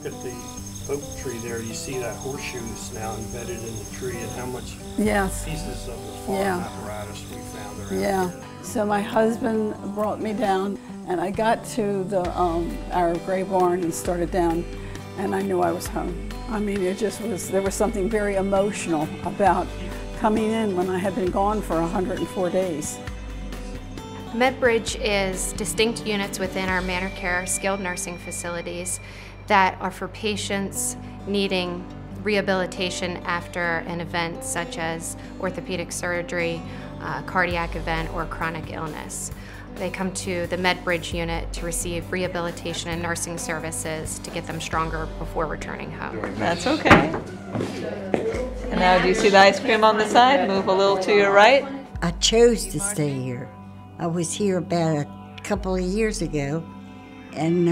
look at the oak tree there, you see that horseshoes now embedded in the tree, and how much pieces of the farm apparatus we found around here. So my husband brought me down, and I got to the our gray barn and started down, and I knew I was home. I mean, it just was, there was something very emotional about coming in when I had been gone for 104 days. MedBridge is distinct units within our Manor Care skilled nursing facilities that are for patients needing rehabilitation after an event such as orthopedic surgery, cardiac event, or chronic illness. They come to the MedBridge unit to receive rehabilitation and nursing services to get them stronger before returning home. That's okay. And now do you see the ice cream on the side? Move a little to your right. I chose to stay here. I was here about a couple of years ago, and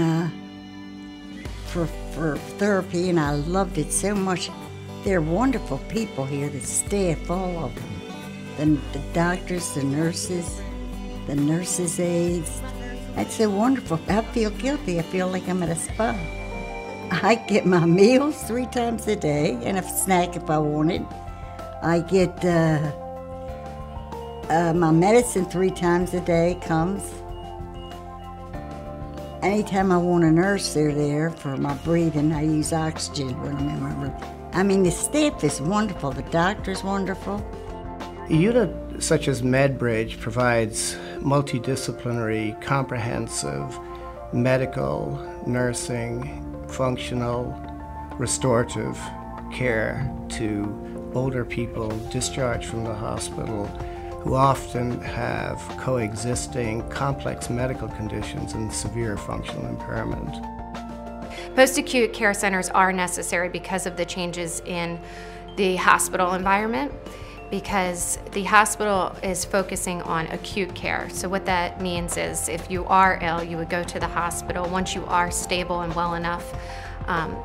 for therapy, and I loved it so much. They're wonderful people here, the staff, all of them. The doctors, the nurses aides. It's so wonderful. I feel guilty. I feel like I'm at a spa. I get my meals 3 times a day and a snack if I want it. I get my medicine 3 times a day comes. Anytime I want a nurse, they're there for my breathing. I use oxygen when I'm in my room. I mean, the staff is wonderful. The doctor's wonderful. A unit such as MedBridge provides multidisciplinary, comprehensive medical, nursing, functional, restorative care to older people discharged from the hospital who often have coexisting complex medical conditions and severe functional impairment. Post-acute care centers are necessary because of the changes in the hospital environment, because the hospital is focusing on acute care. So what that means is if you are ill, you would go to the hospital. Once you are stable and well enough,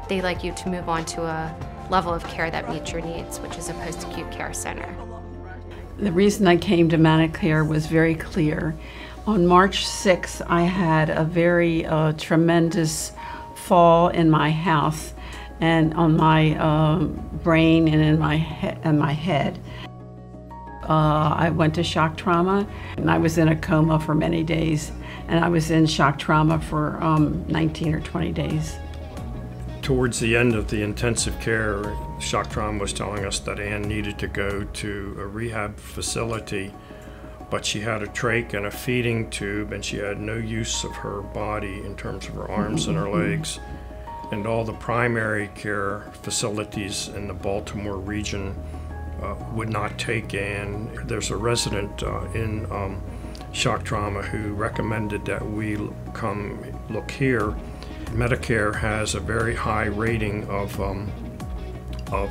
they like you to move on to a level of care that meets your needs, which is a post-acute care center. The reason I came to Manor Care was very clear. On March 6th, I had a very tremendous fall in my house and on my brain and in my head. I went to shock trauma, and I was in a coma for many days, and I was in shock trauma for 19 or 20 days. Towards the end of the intensive care, shock trauma was telling us that Ann needed to go to a rehab facility, but she had a trach and a feeding tube, and she had no use of her body in terms of her arms and her legs. And all the primary care facilities in the Baltimore region would not take Ann. There's a resident in shock trauma who recommended that we come look here. Medicare has a very high rating of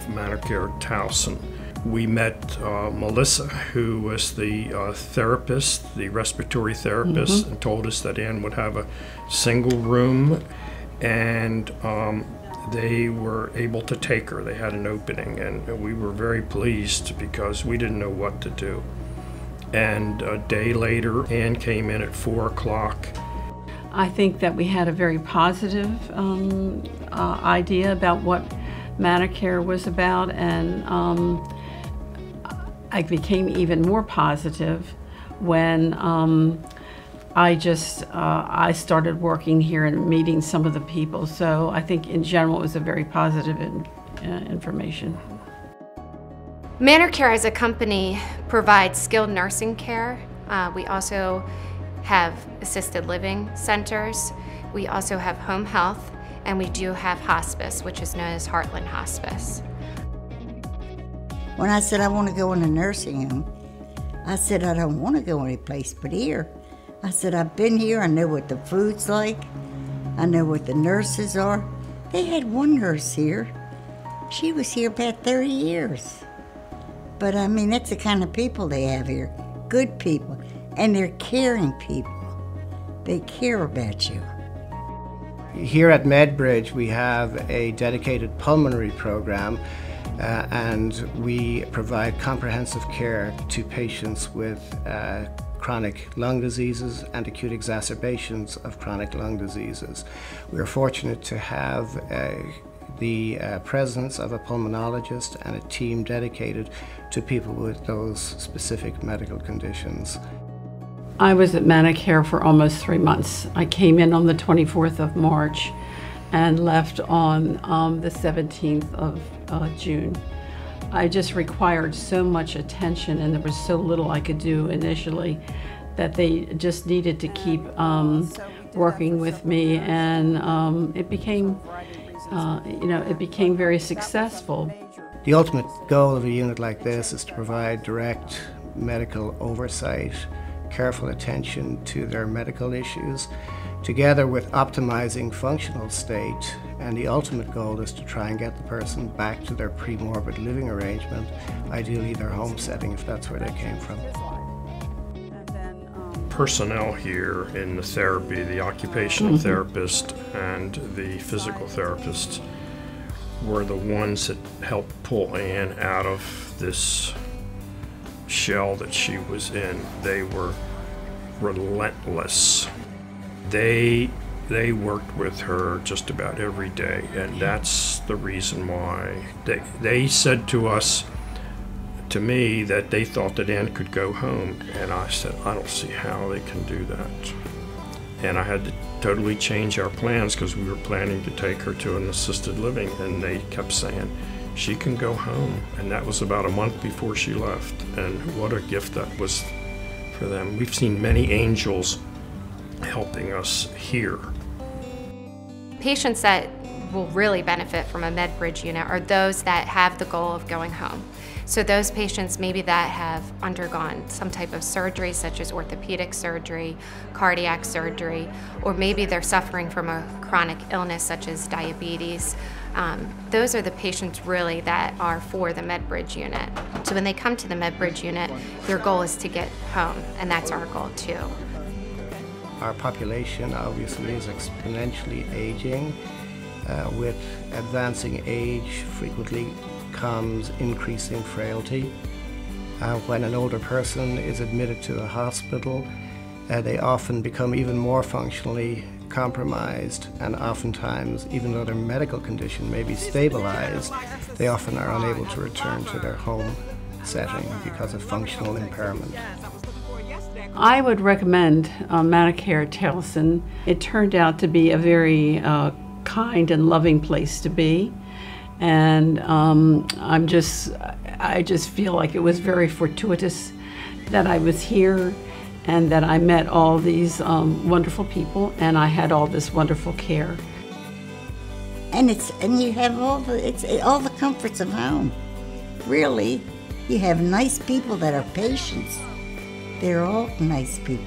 Manor Care Towson. We met Melissa, who was the therapist, the respiratory therapist, and told us that Ann would have a single room, and they were able to take her. They had an opening, and we were very pleased because we didn't know what to do. And a day later, Ann came in at 4 o'clock. I think that we had a very positive idea about what Manor Care was about, and I became even more positive when I started working here and meeting some of the people. So I think in general it was a very positive information. Manor Care as a company provides skilled nursing care. We also have assisted living centers. We also have home health, and we do have hospice, which is known as Heartland Hospice. When I said I want to go in a nursing home, I said I don't want to go any place but here. I said I've been here, I know what the food's like, I know what the nurses are. They had one nurse here. She was here about 30 years. But I mean, that's the kind of people they have here. Good people. And they're caring people. They care about you. Here at MedBridge, we have a dedicated pulmonary program, and we provide comprehensive care to patients with chronic lung diseases and acute exacerbations of chronic lung diseases. We are fortunate to have the presence of a pulmonologist and a team dedicated to people with those specific medical conditions. I was at Manor for almost 3 months. I came in on the 24th of March and left on the 17th of June. I just required so much attention, and there was so little I could do initially that they just needed to keep working with me, and it became, it became very successful. The ultimate goal of a unit like this is to provide direct medical oversight, careful attention to their medical issues, together with optimizing functional state, and the ultimate goal is to try and get the person back to their pre-morbid living arrangement, ideally their home setting if that's where they came from. Personnel here in the therapy, the occupational therapist and the physical therapist, were the ones that helped pull Anne out of this shell that she was in. They were relentless. They worked with her just about every day, and that's the reason why they said to me that they thought that Anne could go home, and I said, I don't see how they can do that. And I had to totally change our plans because we were planning to take her to an assisted living, and they kept saying, she can go home. And that was about a month before she left, and what a gift that was for them. We've seen many angels helping us here. Patients that will really benefit from a MedBridge unit are those that have the goal of going home. So those patients maybe that have undergone some type of surgery such as orthopedic surgery, cardiac surgery, or maybe they're suffering from a chronic illness such as diabetes. Those are the patients really that are for the MedBridge unit. So when they come to the MedBridge unit, their goal is to get home, and that's our goal too. Our population obviously is exponentially aging. With advancing age frequently comes increasing frailty. When an older person is admitted to a hospital, they often become even more functionally compromised, and oftentimes, even though their medical condition may be stabilized, they often are unable to return to their home setting because of functional impairment. I would recommend Manor Towson. It turned out to be a very kind and loving place to be, and I just feel like it was very fortuitous that I was here and that I met all these wonderful people, and I had all this wonderful care. And you have all the comforts of home. Really, you have nice people that are patients. They're all nice people.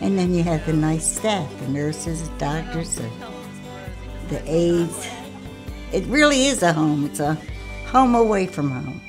And then you have the nice staff, the nurses, the doctors, the aides. It really is a home. It's a home away from home.